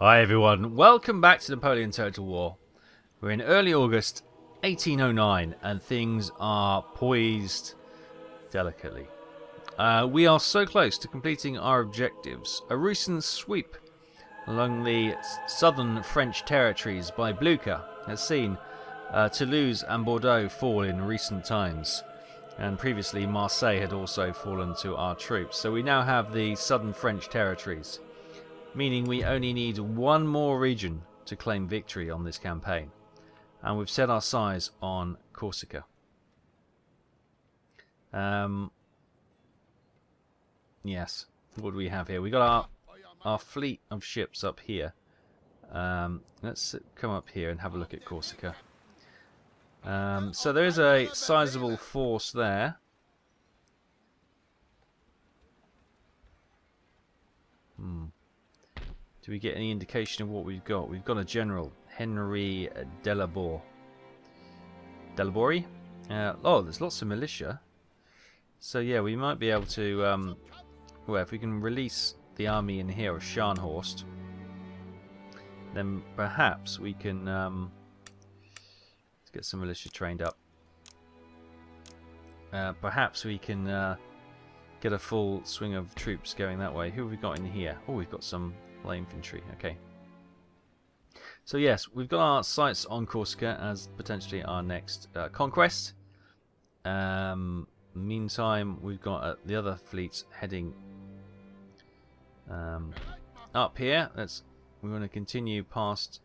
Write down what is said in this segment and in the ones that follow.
Hi everyone, welcome back to Napoleon Total War. We're in early August 1809 and things are poised delicately. We are so close to completing our objectives. A recent sweep along the southern French territories by Blucher has seen Toulouse and Bordeaux fall in recent times. And previously Marseille had also fallen to our troops. So we now have the southern French territories, meaning we only need one more region to claim victory on this campaign. And we've set our sights on Corsica. Yes, what do we have here? We got our fleet of ships up here. Let's come up here and have a look at Corsica. So there is a sizable force there. Do we get any indication of what we've got? We've got a general, Henry Delabore. Delabori? Oh, there's lots of militia. So yeah, we might be able to, well, if we can release the army in here of Scharnhorst, then perhaps we can let's get some militia trained up. Perhaps we can get a full swing of troops going that way. Who have we got in here? Oh, we've got some light infantry. Okay. So yes, we've got our sights on Corsica as potentially our next conquest. Meantime, we've got the other fleets heading up here. We want to continue past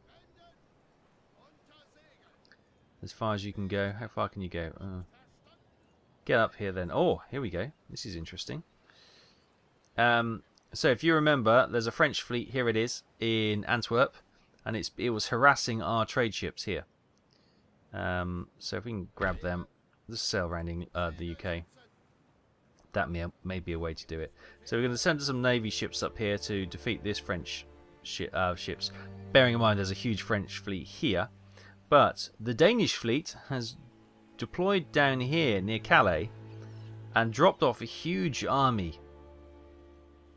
as far as you can go. How far can you go? Get up here then. Oh, here we go. This is interesting. So if you remember, there's a French fleet, here it is, in Antwerp, and it was harassing our trade ships here. So if we can grab them, just sail around in the UK. That may be a way to do it. So we're going to send some navy ships up here to defeat this French ships. Bearing in mind there's a huge French fleet here, but the Danish fleet has deployed down here near Calais and dropped off a huge army.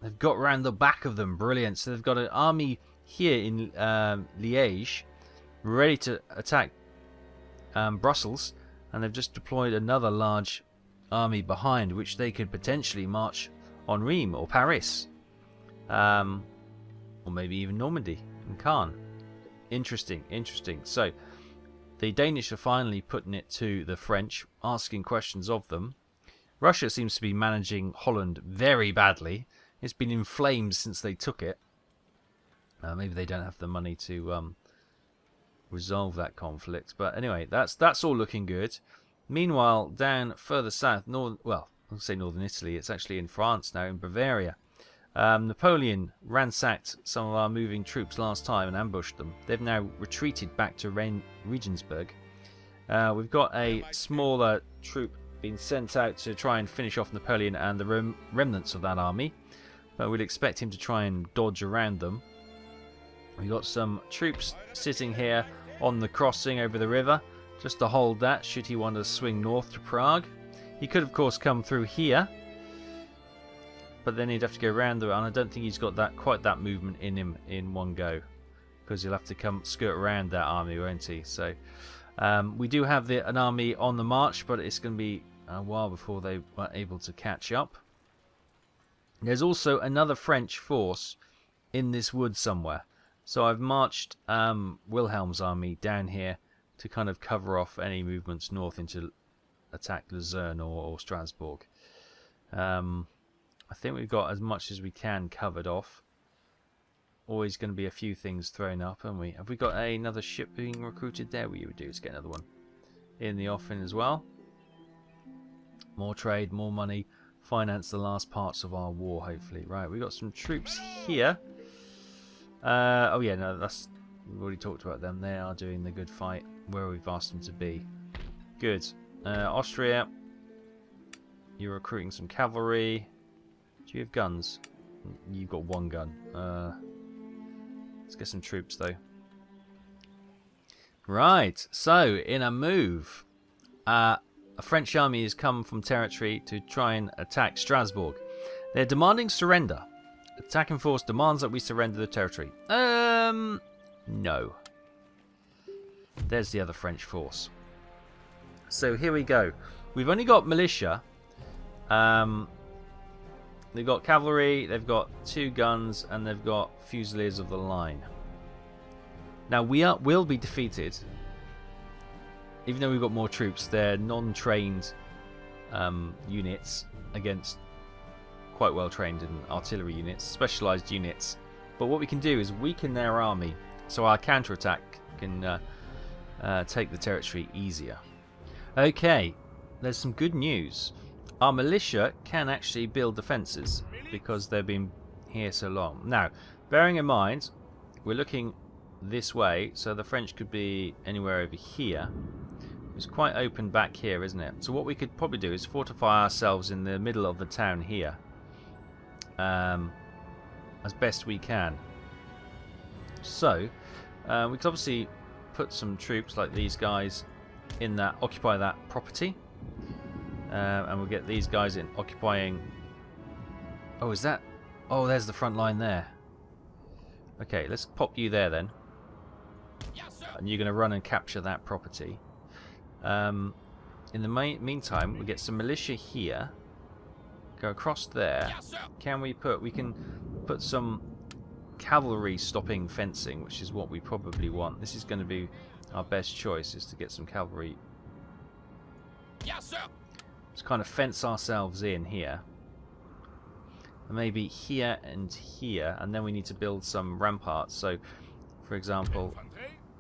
They've got around the back of them. Brilliant. So they've got an army here in Liège ready to attack Brussels, and they've just deployed another large army behind, which they could potentially march on Rheims or Paris, or maybe even Normandy and Caen. Interesting, interesting. So the Danish are finally putting it to the French, asking questions of them. Russia seems to be managing Holland very badly. It's been in flames since they took it. Maybe they don't have the money to resolve that conflict. But anyway, that's all looking good. Meanwhile, down further south, well, I'll say northern Italy, it's actually in France now, in Bavaria. Napoleon ransacked some of our moving troops last time and ambushed them. They've now retreated back to Regensburg. We've got a smaller troop being sent out to try and finish off Napoleon and the remnants of that army. But we'd expect him to try and dodge around them. We've got some troops sitting here on the crossing over the river, just to hold that should he want to swing north to Prague. He could of course come through here, but then he'd have to go around the, and I don't think he's got quite that movement in him in one go, because he'll have to skirt around that army, won't he? So we do have an army on the march, but it's going to be a while before they are able to catch up. There's also another French force in this wood somewhere, so I've marched Wilhelm's army down here to kind of cover off any movements north into attack Luzerne or Strasbourg. I think we've got as much as we can covered off. Always going to be a few things thrown up, haven't we? Have we got another ship being recruited there? We would do is get another one in the offing as well. More trade, more money, finance the last parts of our war, hopefully. Right, we've got some troops here. Oh yeah, no, we've already talked about them. They are doing the good fight where we've asked them to be. Good. Austria, you're recruiting some cavalry. Do you have guns? You've got one gun. Let's get some troops though. Right, so in a move, a French army has come from territory to try and attack Strasbourg. They're demanding surrender Attacking force demands that we surrender the territory. No. There's the other French force. So here we go. We've only got militia. They've got cavalry, they've got 2 guns, and they've got fusiliers of the line. Now will be defeated. Even though we've got more troops, they're non-trained units against quite well-trained and artillery units, specialised units. But what we can do is weaken their army, so our counterattack can take the territory easier. Okay, there's some good news. Our militia can actually build defences because they've been here so long. Now, bearing in mind, we're looking this way, so the French could be anywhere over here. It's quite open back here, isn't it? So what we could probably do is fortify ourselves in the middle of the town here, as best we can. So we could obviously put some troops like these guys in that, occupy that property, and we'll get these guys in occupying. Oh, is that? Oh, there's the front line there. Okay, let's pop you there then, and you're going to run and capture that property. In the meantime, we get some militia here. Go across there. Can we put? We can put some cavalry stopping fencing, which is what we probably want. This is going to be our best choice, is to get some cavalry. Yes, sir. Let's kind of fence ourselves in here. And maybe here and here, and then we need to build some ramparts. So, for example,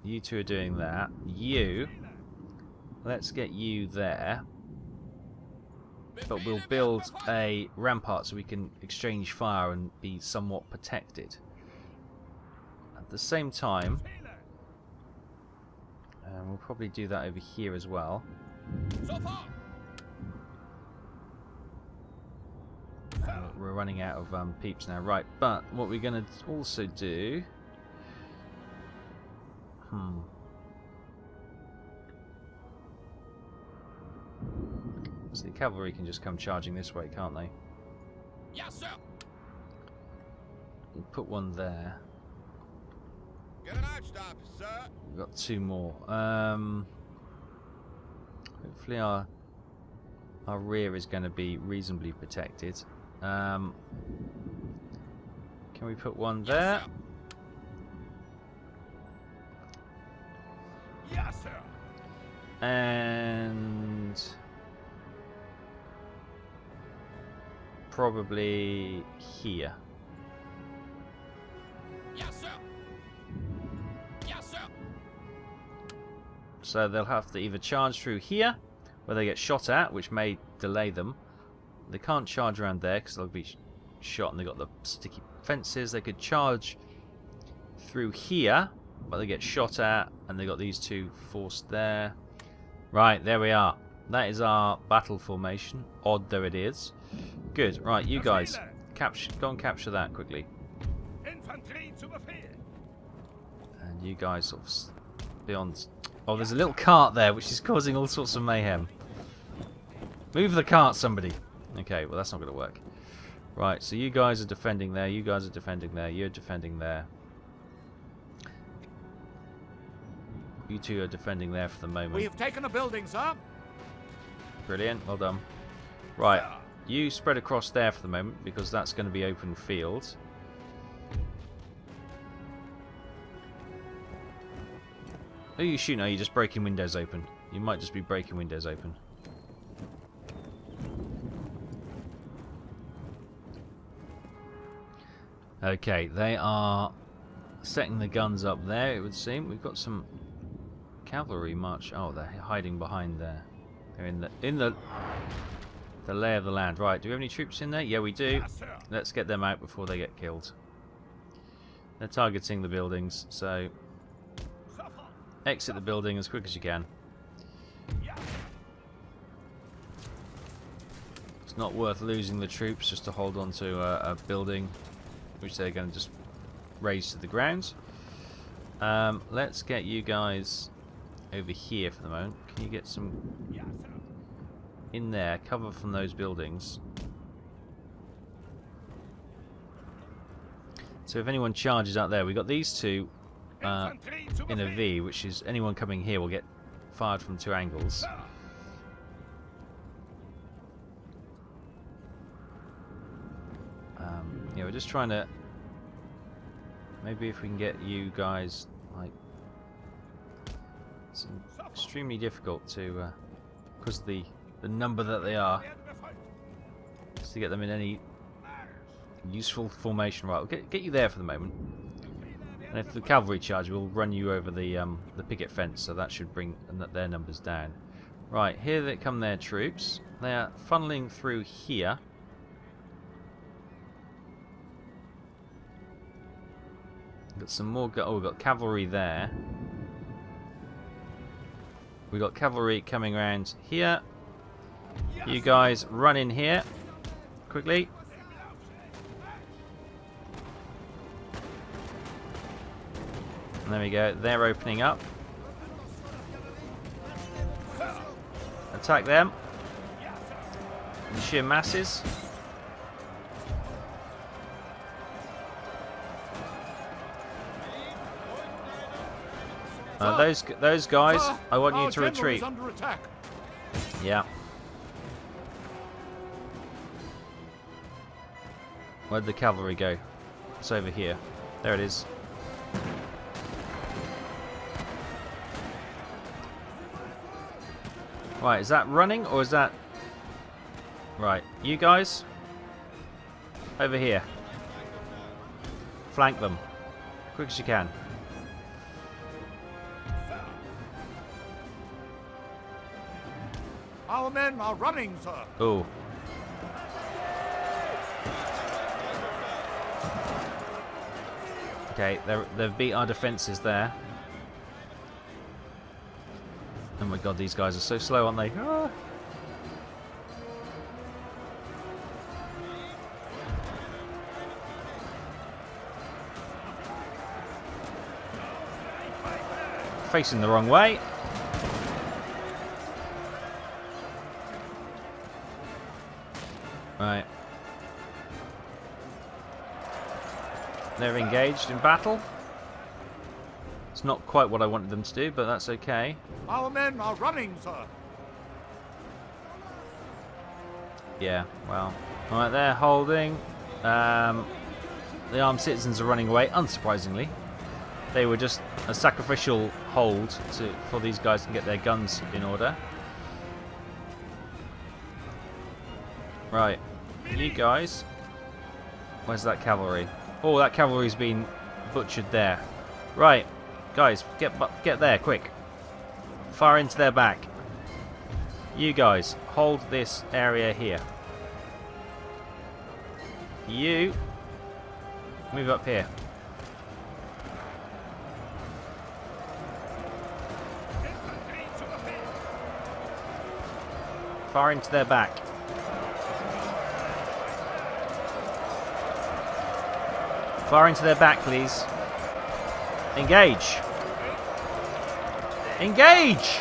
you 2 are doing that. You, let's get you there. But we'll build a rampart so we can exchange fire and be somewhat protected. At the same time, we'll probably do that over here as well. We're running out of peeps now, right? But what we're going to also do, so the cavalry can just come charging this way, can't they? Yes, sir. We'll put one there. Get an eye stop, sir. We've got 2 more. Hopefully our rear is going to be reasonably protected. Can we put one there? Yes, sir. And probably here. Yes, sir. Yes, sir. So they'll have to either charge through here, where they get shot at, which may delay them. They can't charge around there because they'll be shot, and they've got the sticky fences. They could charge through here, but they get shot at, and they got these 2 forced there. Right, there we are. That is our battle formation. Odd though it is. Good. Right, you guys, go and capture that quickly. And you guys sort of beyond. Oh, there's a little cart there which is causing all sorts of mayhem. Move the cart, somebody. Okay, well that's not going to work. Right, so you guys are defending there. You guys are defending there. You're defending there. You 2 are defending there for the moment. We have taken a building, sir. Brilliant, well done. Right, you spread across there for the moment because that's going to be open field. Who are you shooting? Are you just breaking windows open? You might just be breaking windows open. Okay, they are setting the guns up there, it would seem. We've got some cavalry march. Oh, they're hiding behind there. They're in the lay of the land. Right, do we have any troops in there? Yeah, we do. Yes, Let's get them out before they get killed. They're targeting the buildings, so exit the building as quick as you can. It's not worth losing the troops just to hold on to a building which they're going to just raise to the ground. Let's get you guys over here for the moment. Can you get some in there, cover from those buildings? So if anyone charges out there, we've got these two in a V, which is anyone coming here will get fired from 2 angles. Yeah, we're just trying to... Maybe if we can get you guys, like... It's extremely difficult to... because of the number that they are. Just to get them in any useful formation. Right, we'll get you there for the moment. And if the cavalry charge, we'll run you over the picket fence, so that should bring their numbers down. Right, here they come their troops. They are funneling through here. Got some more. Oh, we've got cavalry there. We've got cavalry coming around here. You guys run in here quickly. And there we go. They're opening up. Attack them. The sheer masses. Those guys, I want you to retreat. Yeah. Where'd the cavalry go? It's over here. There it is. Right, is that running or is that... Right, you guys, over here. Flank them. Quick as you can. Our men are running, sir. Oh. Okay, they've beat our defences there. Oh my god, these guys are so slow, aren't they? Ah. Facing the wrong way. Right. They're engaged in battle. It's not quite what I wanted them to do, but that's okay. Our men are running, sir. Yeah, well. Alright, they're holding. The armed citizens are running away, unsurprisingly. They were just a sacrificial hold for these guys to get their guns in order. Right. You guys. Where's that cavalry? Oh, that cavalry's been butchered there. Right. Guys, get there, quick. Fire into their back. You guys, hold this area here. You move up here. Fire into their back. Fire into their back, please. Engage. Engage!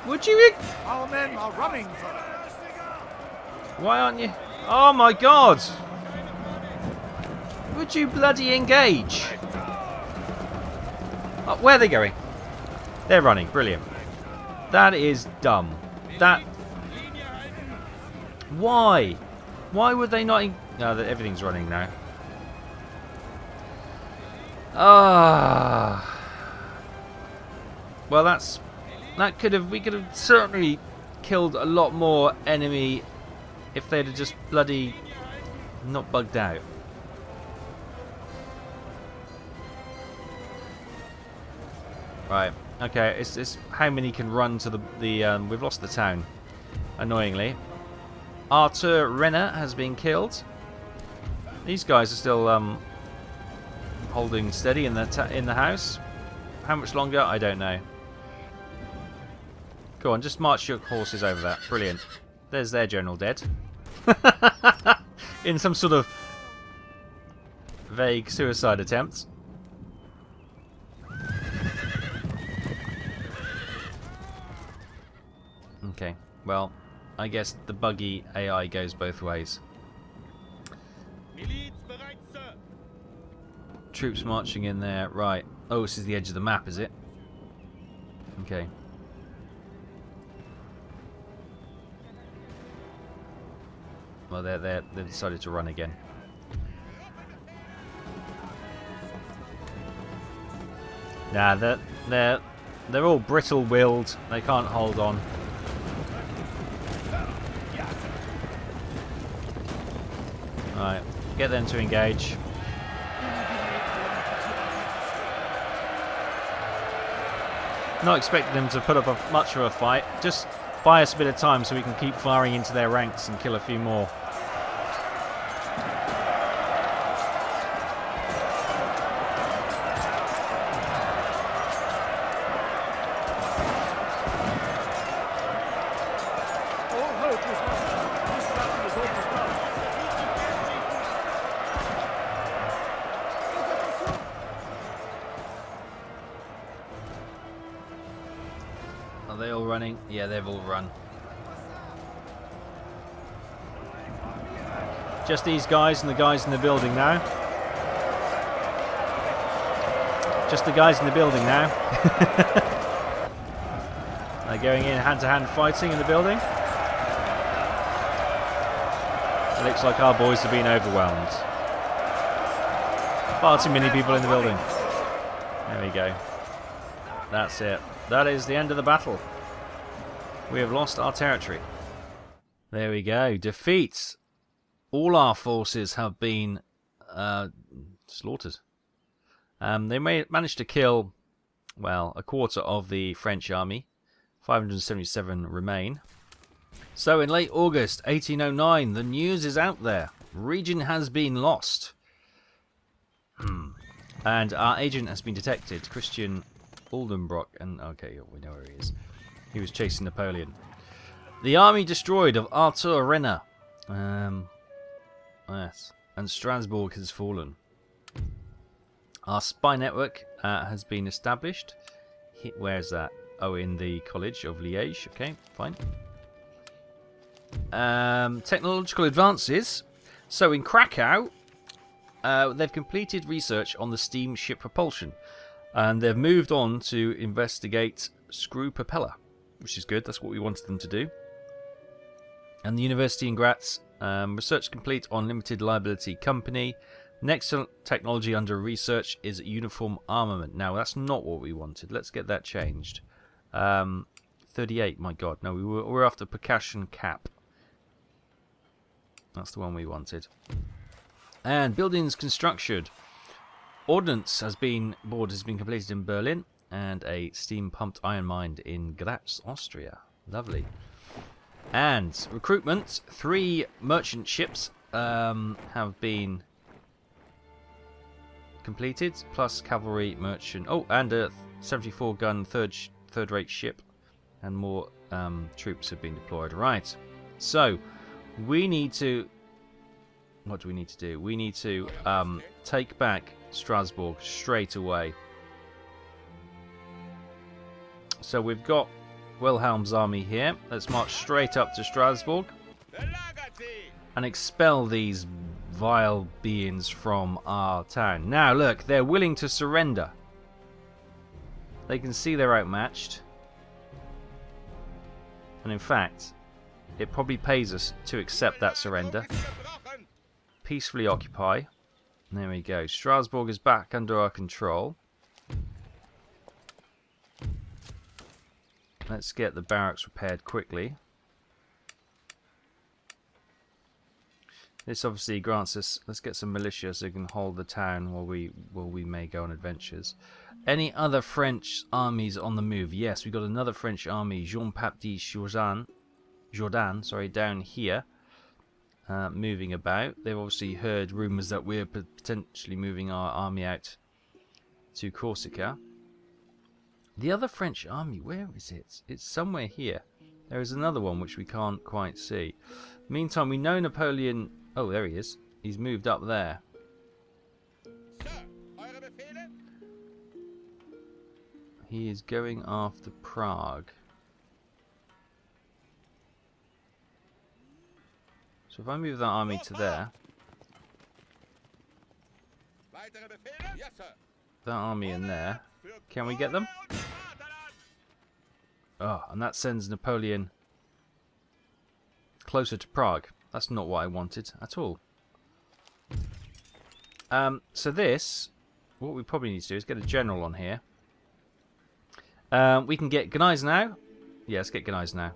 Would you... Our men are running, sir. Why aren't you... Oh my god! Would you bloody engage? Oh, where are they going? They're running. Brilliant. That is dumb. That... Why? Why would they not... No, everything's running now. Ah. Well, we could have certainly killed a lot more enemy if they'd have just bloody not bugged out. Right. Okay. It's how many can run to the we've lost the town, annoyingly. Arthur Renner has been killed. These guys are still holding steady in the house. How much longer? I don't know. Go on, just march your horses over that. Brilliant. There's their general dead. In some sort of vague suicide attempt. Okay, well, I guess the buggy AI goes both ways. troops marching in there. Right. Oh, this is the edge of the map, is it? Okay. Well, they've decided to run again. Nah, they're all brittle-willed. They can't hold on. Right, get them to engage. Not expecting them to put up much of a fight. Just buy us a bit of time so we can keep firing into their ranks and kill a few more. Are they all running? Yeah, they've all run. Just these guys and the guys in the building now. Just the guys in the building now. They're going in hand-to-hand fighting in the building. It looks like our boys are being overwhelmed. Far too many people in the building. There we go. That's it. That is the end of the battle. We have lost our territory. There we go. Defeats. All our forces have been slaughtered. They managed to kill, well, a quarter of the French army. 577 remain. So in late August 1809, the news is out there. Region has been lost. And our agent has been detected. Christian Oldenbrock, and okay, we know where he is. He was chasing Napoleon. The army destroyed of Arthur Renner. Yes, and Strasbourg has fallen. Our spy network has been established. Where's that? Oh, in the College of Liège. Okay, fine. Technological advances. So in Krakow, they've completed research on the steamship propulsion. And they've moved on to investigate screw propeller, which is good. That's what we wanted them to do. And the university in Graz, research complete on limited liability company. Next technology under research is uniform armament. Now, that's not what we wanted. Let's get that changed. 38, my god. No, we're after percussion cap. That's the one we wanted. And buildings construction. Ordnance board has been completed in Berlin, and a steam-pumped iron mine in Graz, Austria. Lovely. And recruitment, 3 merchant ships have been completed, plus cavalry merchant. Oh, and a 74-gun third-rate ship, and more troops have been deployed. Right. So we need to. What do we need to do? We need to take back Strasbourg straight away. So we've got Wilhelm's army here. Let's march straight up to Strasbourg and expel these vile beings from our town. Now look, they're willing to surrender. They can see they're outmatched. And in fact, it probably pays us to accept that surrender. Peacefully occupy. There we go. Strasbourg is back under our control. Let's get the barracks repaired quickly. This obviously grants us. Let's get some militia so we can hold the town while we may go on adventures. Any other French armies on the move? Yes, we got another French army, Jean-Baptiste Jourdan, sorry, down here. Moving about. They've obviously heard rumours that we're potentially moving our army out to Corsica. The other French army, where is it? It's somewhere here. There is another one which we can't quite see. Meantime, we know Napoleon. Oh, there he is. He's moved up there. He is going after Prague. So if I move that army to there. that army in there. Can we get them? Oh, and that sends Napoleon closer to Prague. That's not what I wanted at all. So this, what we probably need to do is get a general on here. We can get Gneisenau. Yeah, let's get Gneisenau.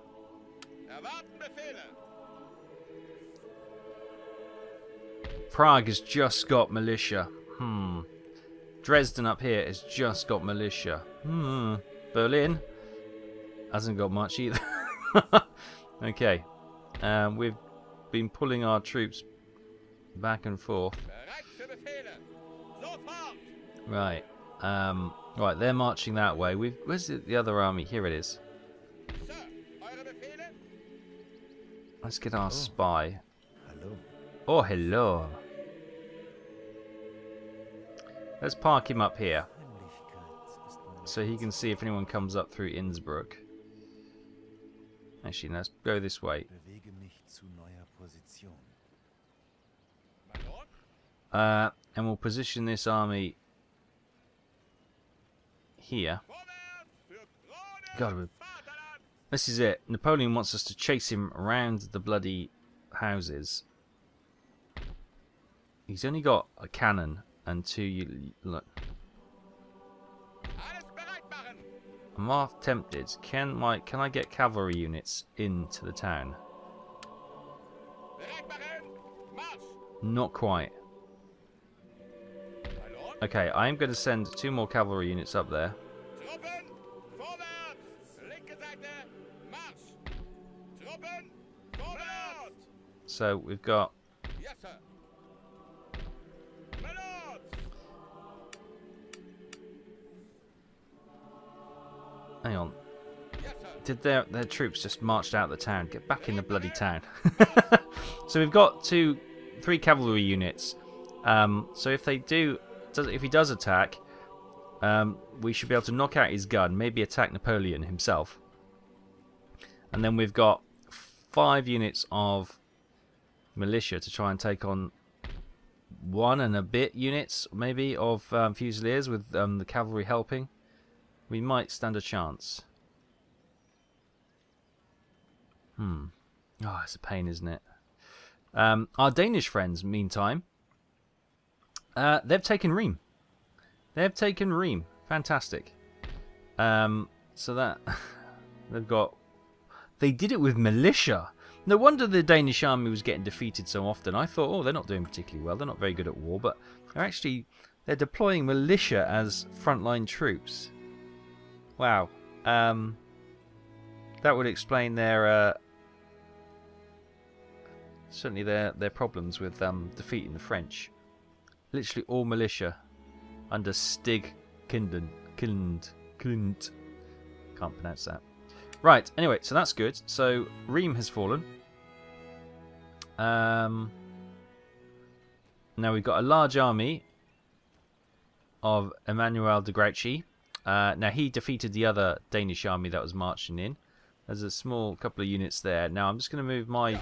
Prague has just got militia. Dresden up here has just got militia. Berlin hasn't got much either. Okay. We've been pulling our troops back and forth. Right. Right, they're marching that way. Where's the other army? Here it is. Let's get our spy. Hello. Oh, hello. Let's park him up here, so he can see if anyone comes up through Innsbruck. Actually, let's go this way. And we'll position this army here. God, this is it. Napoleon wants us to chase him around the bloody houses. He's only got a cannon and two. Look, I'm half tempted. Can I get cavalry units into the town? Not quite. Okay, I am going to send 2 more cavalry units up there. So we've got hang on. Did their troops just marched out of the town? Get back in the bloody town. So we've got 3 cavalry units. So if they do, if he does attack, we should be able to knock out his gun, maybe attack Napoleon himself. And then we've got 5 units of militia to try and take on 1 and a bit units, maybe, of Fusiliers with the cavalry helping. We might stand a chance. Oh, it's a pain, isn't it? Our Danish friends, meantime, they've taken Rheims. They've taken Rheims. Fantastic. So that they've got. They did it with militia. No wonder the Danish army was getting defeated so often. I thought, oh, they're not doing particularly well. They're not very good at war, but they're deploying militia as frontline troops. Wow. That would explain their certainly their problems with defeating the French. Literally all militia under Stig Kind. Can't pronounce that. Right, anyway, so that's good. So Rheims has fallen. Now we've got a large army of Emmanuel de Grouchy. Now he defeated the other Danish army that was marching in. There's a small couple of units there. Now I'm just going to move my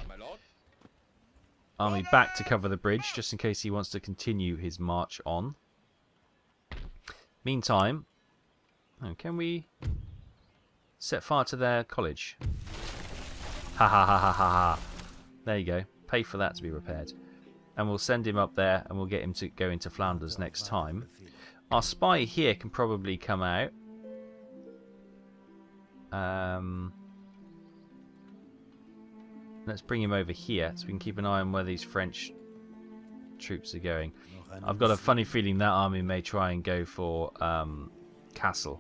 army back to cover the bridge, just in case he wants to continue his march on. Meantime, can we set fire to their college? Ha ha ha ha ha ha. There you go. Pay for that to be repaired. And we'll send him up there and we'll get him to go into Flanders next time. Our spy here can probably come out. Let's bring him over here so we can keep an eye on where these French troops are going. I've got a funny feeling that army may try and go for Kassel.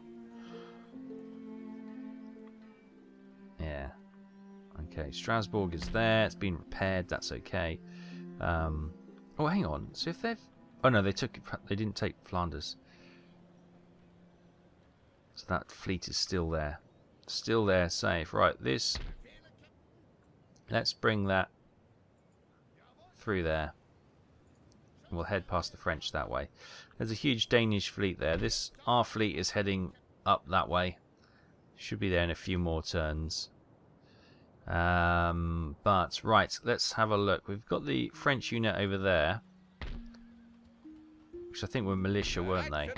Yeah. Okay, Strasbourg is there. It's been repaired. That's okay. Oh, hang on. So if they've... Oh, no, they didn't take Flanders. So that fleet is still there. Still there, safe. Right, this... Let's bring that through there. We'll head past the French that way. There's a huge Danish fleet there. Our fleet is heading up that way. Should be there in a few more turns. But, right, let's have a look. We've got the French unit over there. which I think were militia, weren't they?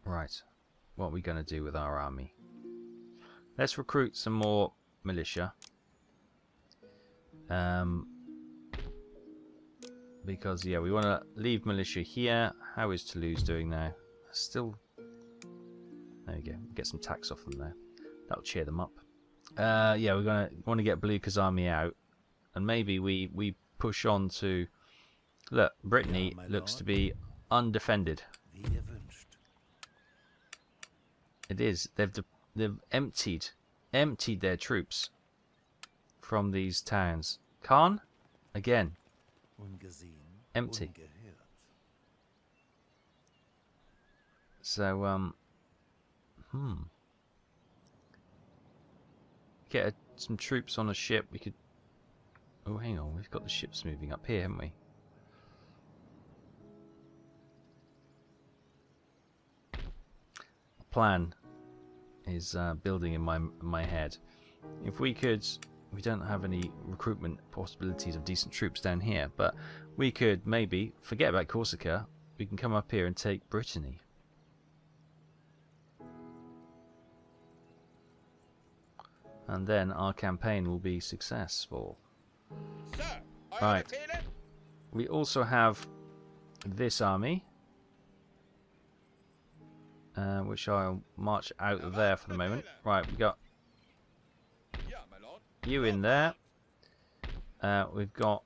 Right. What are we going to do with our army? Let's recruit some more militia. Because, yeah, we want to leave militia here. How is Toulouse doing now? Still... There you go. Get some tax off them there. That'll cheer them up. Yeah, we're want to get Blucher's army out. And maybe we push on to... Look, Brittany looks to be undefended. It is. They've emptied their troops from these towns. Caen, again, empty. So get some troops on a ship. We could. Oh, hang on. We've got the ships moving up here, haven't we? Plan is building in my head. If we could, we don't have any recruitment possibilities of decent troops down here, but we could maybe forget about Corsica. We can come up here and take Brittany. And then our campaign will be successful. Sir, right. We also have this army. Which I'll march out of there for the moment. Right, we got you in there. We've got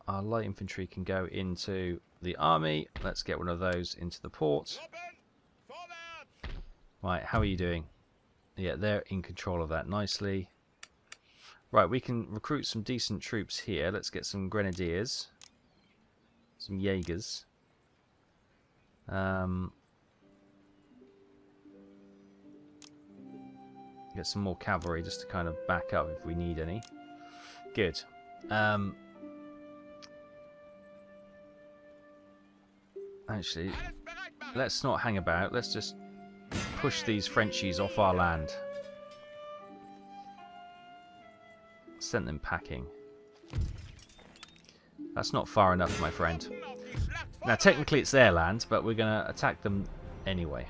our light infantry can go into the army. Let's get one of those into the port. Right, how are you doing? Yeah, they're in control of that nicely. Right, we can recruit some decent troops here. Let's get some grenadiers, some Jaegers. Get some more cavalry just to kind of back up if we need any. Good. Actually, let's not hang about. Let's just push these Frenchies off our land. Sent them packing. That's not far enough, my friend. Now, technically it's their land, but we're going to attack them anyway.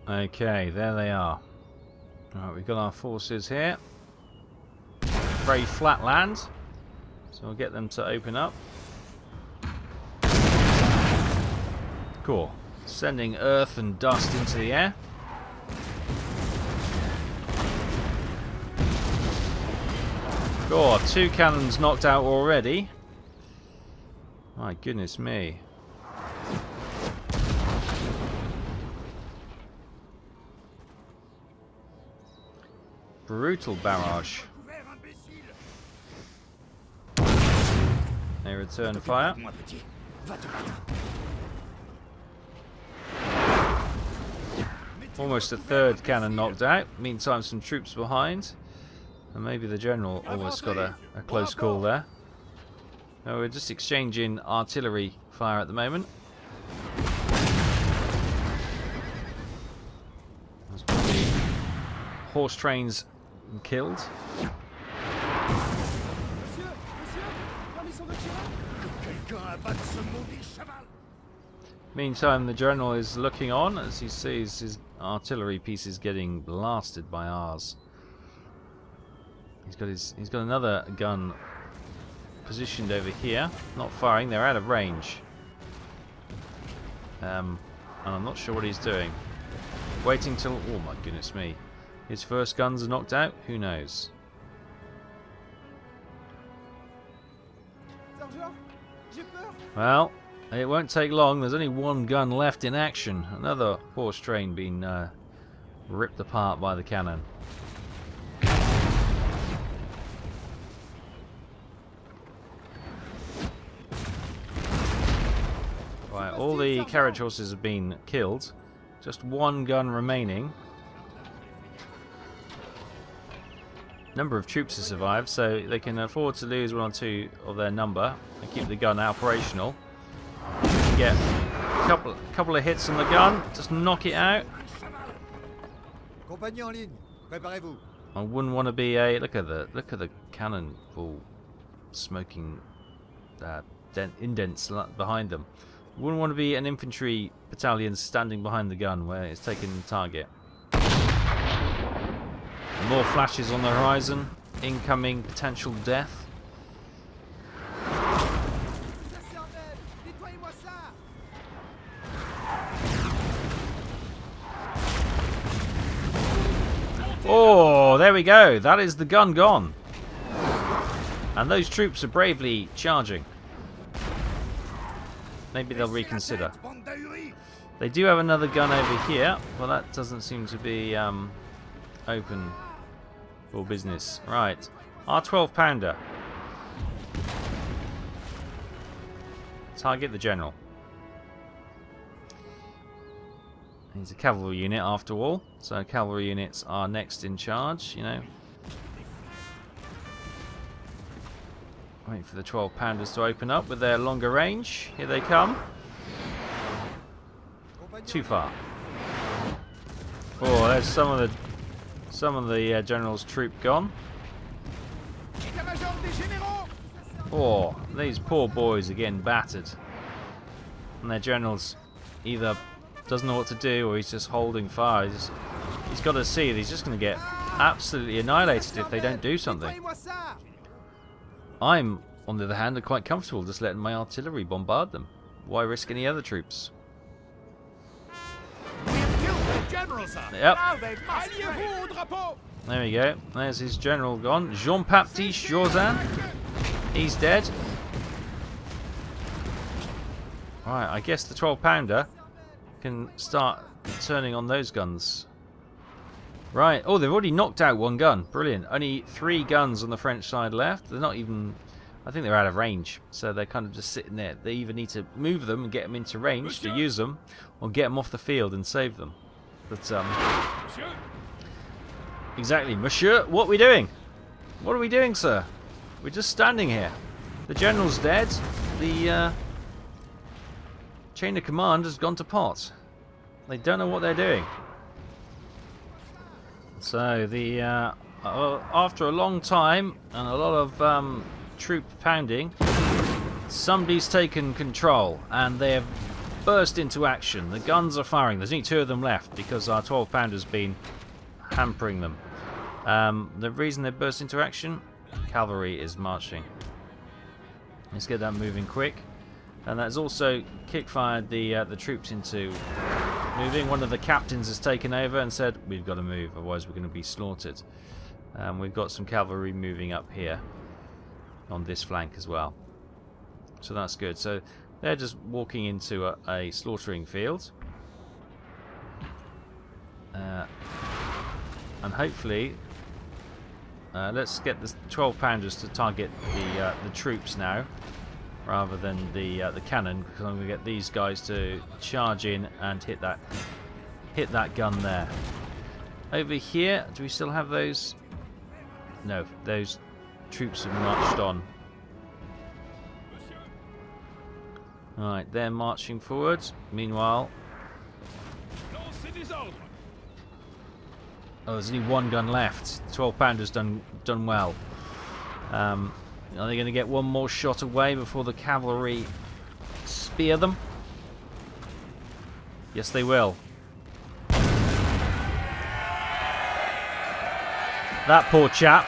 Okay, there they are. Alright, we've got our forces here. Very flat land. So we'll get them to open up. Cool. Sending earth and dust into the air. God, 2 cannons knocked out already. My goodness me. Brutal barrage. They return fire. Almost a third cannon knocked out. Meantime, some troops behind. And maybe the general almost got a close call there. No, we're just exchanging artillery fire at the moment. There's probably horse trains killed. Meantime, the general is looking on as he sees his artillery pieces getting blasted by ours. He's got another gun positioned over here, not firing. They're out of range, and I'm not sure what he's doing. Waiting till, oh my goodness me, his first guns are knocked out. Who knows? Well, it won't take long. There's only one gun left in action. Another horse train being ripped apart by the cannon. Right, all the carriage horses have been killed. Just one gun remaining. Number of troops have survived, so they can afford to lose 1 or 2 of their number and keep the gun operational. Get a couple of hits on the gun, just knock it out. Préparez-vous. I wouldn't want to be a look at the cannon ball smoking indents behind them. Wouldn't want to be an infantry battalion standing behind the gun where it's taking the target. More flashes on the horizon. Incoming potential death. Oh, there we go. That is the gun gone. And those troops are bravely charging. Maybe they'll reconsider. They do have another gun over here, but that doesn't seem to be open for business. Right. Our 12-pounder. Target the general. He's a cavalry unit after all, so cavalry units are next in charge, you know. Wait for the 12-pounders to open up with their longer range. Here they come. Too far. Oh, there's some of the general's troop gone. Oh, these poor boys are getting battered, and their general's either doesn't know what to do, or he's just holding fire. He's got to see that he's just going to get absolutely annihilated if they don't do something. I'm, on the other hand, quite comfortable just letting my artillery bombard them. Why risk any other troops? Yep. There we go. There's his general gone. Jean-Baptiste Jourdan. He's dead. Right, I guess the 12-pounder can start turning on those guns. Right. Oh, they've already knocked out one gun. Brilliant. Only 3 guns on the French side left. They're not even... I think they're out of range. So they're kind of just sitting there. They either need to move them and get them into range to use them, or get them off the field and save them. But, exactly. Monsieur, what are we doing? What are we doing, sir? We're just standing here. The general's dead. The, chain of command has gone to pot. They don't know what they're doing. So the after a long time and a lot of troop pounding, somebody's taken control and they have burst into action. The guns are firing. There's only 2 of them left because our 12-pounder's been hampering them. The reason they burst into action, cavalry is marching. Let's get that moving quick. And that's also kick-fired the troops into moving. One of the captains has taken over and said, we've got to move, otherwise we're going to be slaughtered. We've got some cavalry moving up here on this flank as well. So that's good. So they're just walking into a slaughtering field. And hopefully, let's get the 12-pounders to target the troops now, rather than the cannon, because I'm going to get these guys to charge in and hit that gun there. Over here, do we still have those? No, those troops have marched on. Alright, they're marching forward. Meanwhile... Oh, there's only 1 gun left. 12-pounder's done well. Are they going to get one more shot away before the cavalry spear them? Yes, they will. That poor chap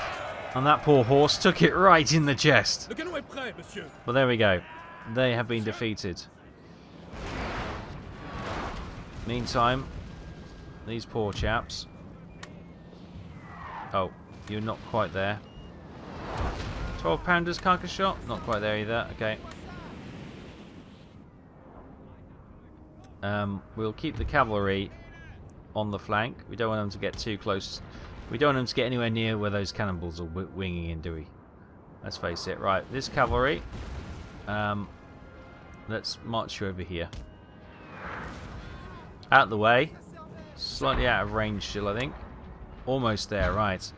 and that poor horse took it right in the chest. Well, there we go. They have been defeated. Meantime, these poor chaps... Oh, you're not quite there. 12-pounders carcass shot? Not quite there either. Okay. We'll keep the cavalry on the flank. We don't want them to get too close. We don't want them to get anywhere near where those cannonballs are winging in, do we? Let's face it. Right, this cavalry. Let's march you over here. Out the way. Slightly out of range still, I think. Almost there, right.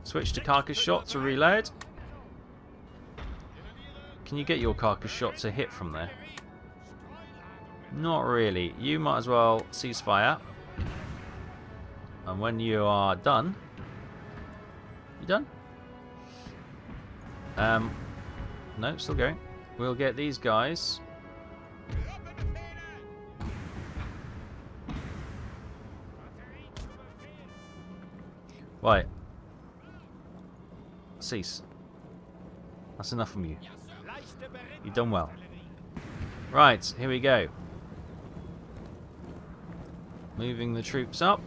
Switch to carcass shot to reload. Can you get your carcass shot to hit from there? Not really. You might as well cease fire. And when you are done, You done? No, still going. We'll get these guys. Right. Cease. That's enough from you. You've done well. Right, here we go. Moving the troops up.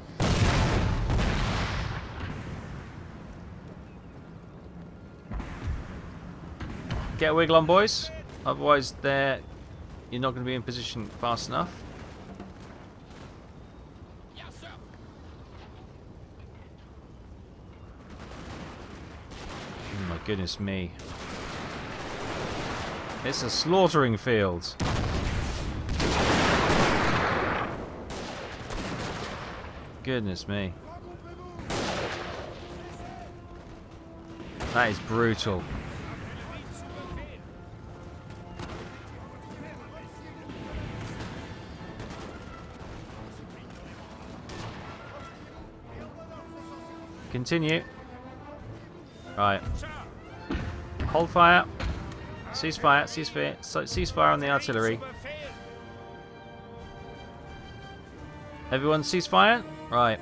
Get a wiggle on, boys. Otherwise, you're not going to be in position fast enough. Oh my goodness me. It's a slaughtering field. Goodness me. That is brutal. Continue. Right. Hold fire. Ceasefire. Ceasefire on the artillery. Everyone ceasefire? Right.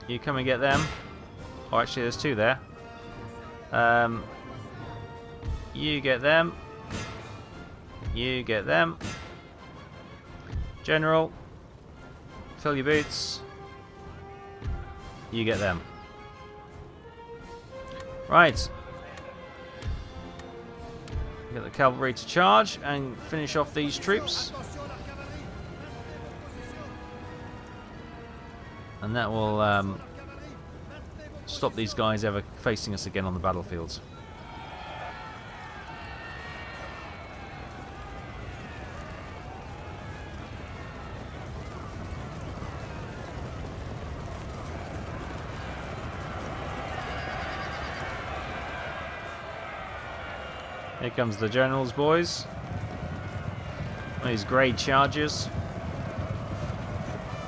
You come and get them. Oh, actually, there's two there. You get them. You get them. General. Fill your boots. You get them. Right. Get the cavalry to charge and finish off these troops. And that will stop these guys ever facing us again on the battlefields. Here comes the generals, boys. These grey chargers.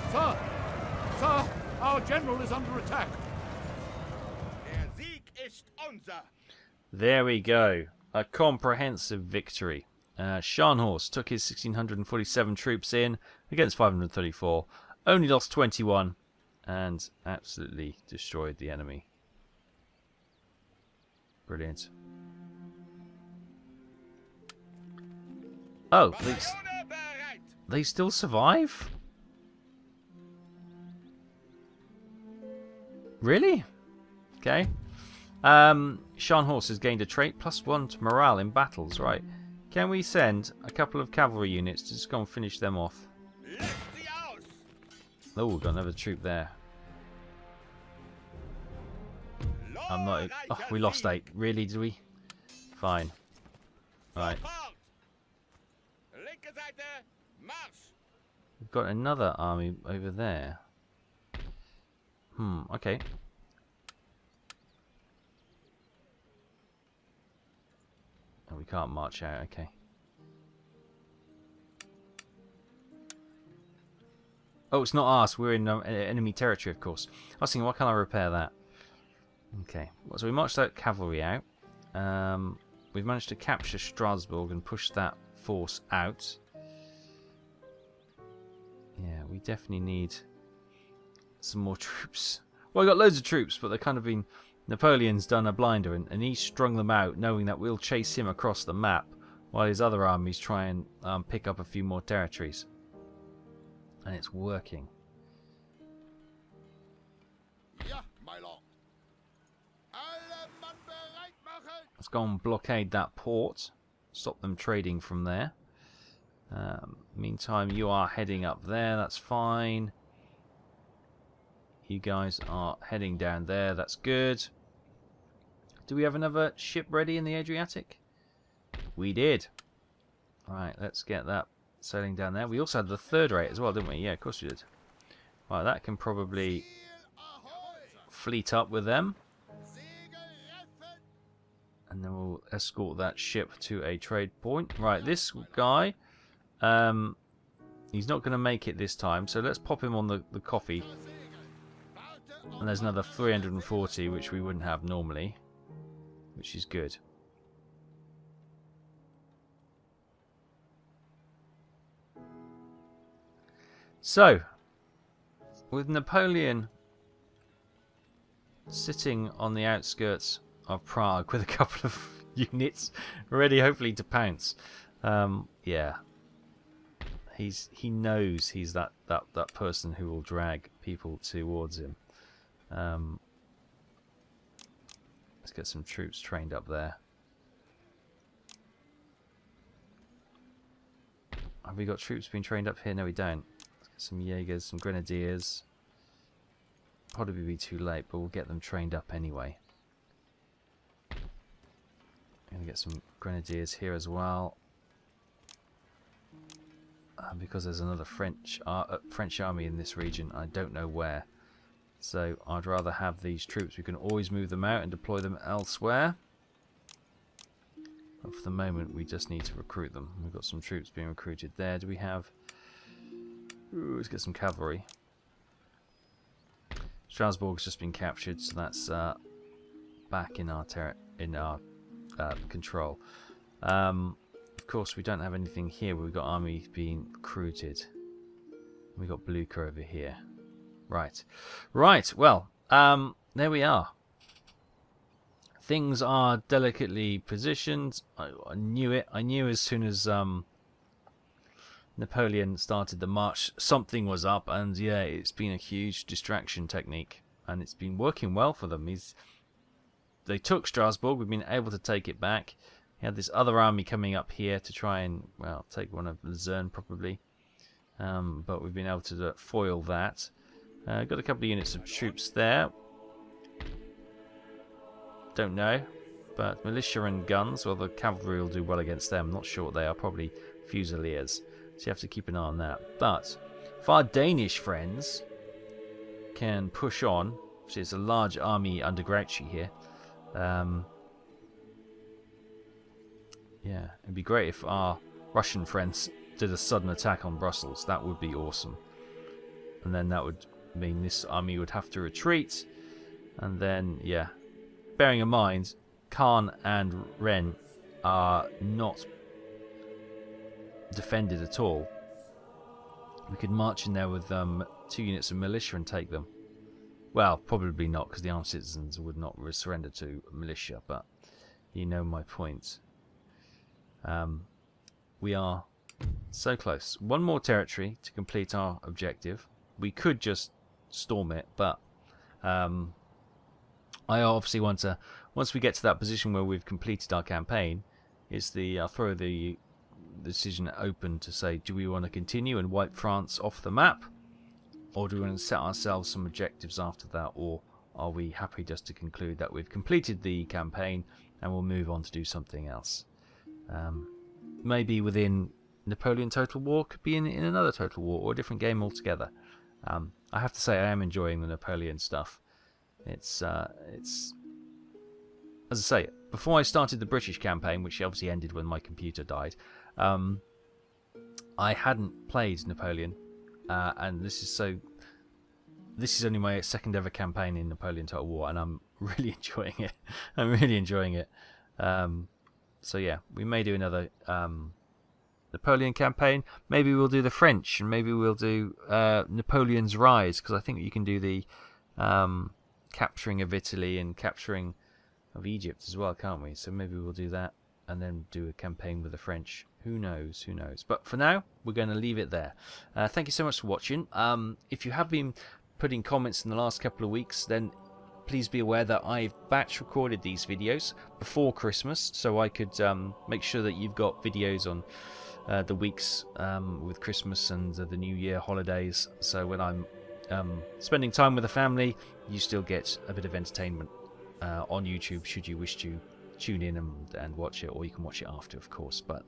Sir! Sir! Our general is under attack. There we go. A comprehensive victory. Scharnhorst took his 1,647 troops in against 534. Only lost 21 and absolutely destroyed the enemy. Brilliant. Oh, they still survive? Really? Okay. Scharnhorst has gained a trait +1 to morale in battles. Right. Can we send a couple of cavalry units to just go and finish them off? Oh, we've got another troop there. I'm not... Oh, we lost 8. Really, did we? Fine. Right. We've got another army over there. Okay. Oh, we can't march out, okay. Oh, it's not us. We're in enemy territory, of course. I was thinking, why can't I repair that? Okay. So we marched that cavalry out. We've managed to capture Strasbourg and push that force out. Yeah, we definitely need some more troops. Well, we've got loads of troops, but they've kind of been... Napoleon's done a blinder, and he's strung them out, knowing that we'll chase him across the map, while his other armies try and pick up a few more territories. And it's working. Let's go and blockade that port. Stop them trading from there. Meantime, you are heading up there. That's fine. You guys are heading down there. That's good. Do we have another ship ready in the Adriatic? We did. Alright, let's get that sailing down there. We also had the third rate as well, didn't we? Yeah, of course we did. Right, that can probably fleet up with them. And then we'll escort that ship to a trade point. Right, this guy, he's not going to make it this time, so let's pop him on the coffee. And there's another 340, which we wouldn't have normally, which is good. So, with Napoleon sitting on the outskirts of Prague with a couple of units ready hopefully to pounce, yeah, he knows he's that person who will drag people towards him. Let's get some troops trained up there. Have we got troops being trained up here? No, we don't. Let's get some Jaegers, some Grenadiers. Probably be too late, but we'll get them trained up anyway. Gonna get some Grenadiers here as well. Because there's another French army in this region, I don't know where. So I'd rather have these troops. We can always move them out and deploy them elsewhere. But for the moment, we just need to recruit them. We've got some troops being recruited there. Do we have... Ooh, let's get some cavalry. Strasbourg's just been captured, so that's back in our control. Of course, we don't have anything here, but we've got armies being recruited. We've got Blucher over here. Right. Right, well, there we are. Things are delicately positioned. I knew it. I knew as soon as Napoleon started the march, something was up, and yeah, it's been a huge distraction technique, and it's been working well for them. They took Strasbourg. We've been able to take it back. He had this other army coming up here to try and, well, take one of Luzerne probably, but we've been able to foil that. Got a couple of units of troops there. Don't know, but militia and guns, well, the cavalry will do well against them. I'm not sure what they are, probably Fusiliers. So you have to keep an eye on that. But if our Danish friends can push on, see, it's a large army under Grouchy here. Yeah, it'd be great if our Russian friends did a sudden attack on Brussels. That would be awesome. And then that would mean this army would have to retreat. And then, yeah, bearing in mind, Caen and Rennes are not defended at all. We could march in there with 2 units of militia and take them. Well, probably not, because the armed citizens would not surrender to militia, but you know my point. We are so close. One more territory to complete our objective. We could just storm it, but I obviously want to, once we get to that position where we've completed our campaign, I'll throw the decision open to say, do we want to continue and wipe France off the map, or do we want to set ourselves some objectives after that, or are we happy just to conclude that we've completed the campaign and we'll move on to do something else? Maybe within Napoleon Total War, could be in another Total War or a different game altogether. I have to say I am enjoying the Napoleon stuff. It's as I say, before I started the British campaign, which obviously ended when my computer died, I hadn't played Napoleon, and this is only my second ever campaign in Napoleon Total War, and I'm really enjoying it. I'm really enjoying it. So yeah, we may do another Napoleon campaign. Maybe we'll do the French, and maybe we'll do Napoleon's Rise, because I think you can do the capturing of Italy and capturing of Egypt as well, can't we? So maybe we'll do that, and then do a campaign with the French. Who knows? Who knows? But for now, we're going to leave it there. Thank you so much for watching. If you have been putting comments in the last couple of weeks, then please be aware that I've batch recorded these videos before Christmas, so I could make sure that you've got videos on the weeks with Christmas and the New Year holidays. So when I'm spending time with the family, you still get a bit of entertainment on YouTube, should you wish to tune in and watch it, or you can watch it after, of course. But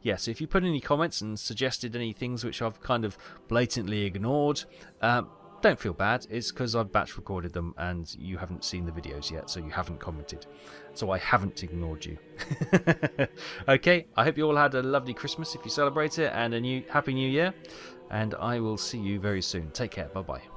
yeah, so if you put any comments and suggested any things which I've kind of blatantly ignored, don't feel bad. It's because I've batch recorded them and you haven't seen the videos yet, so you haven't commented. So I haven't ignored you. Okay, I hope you all had a lovely Christmas if you celebrate it, and a happy New Year. And I will see you very soon. Take care. Bye-bye.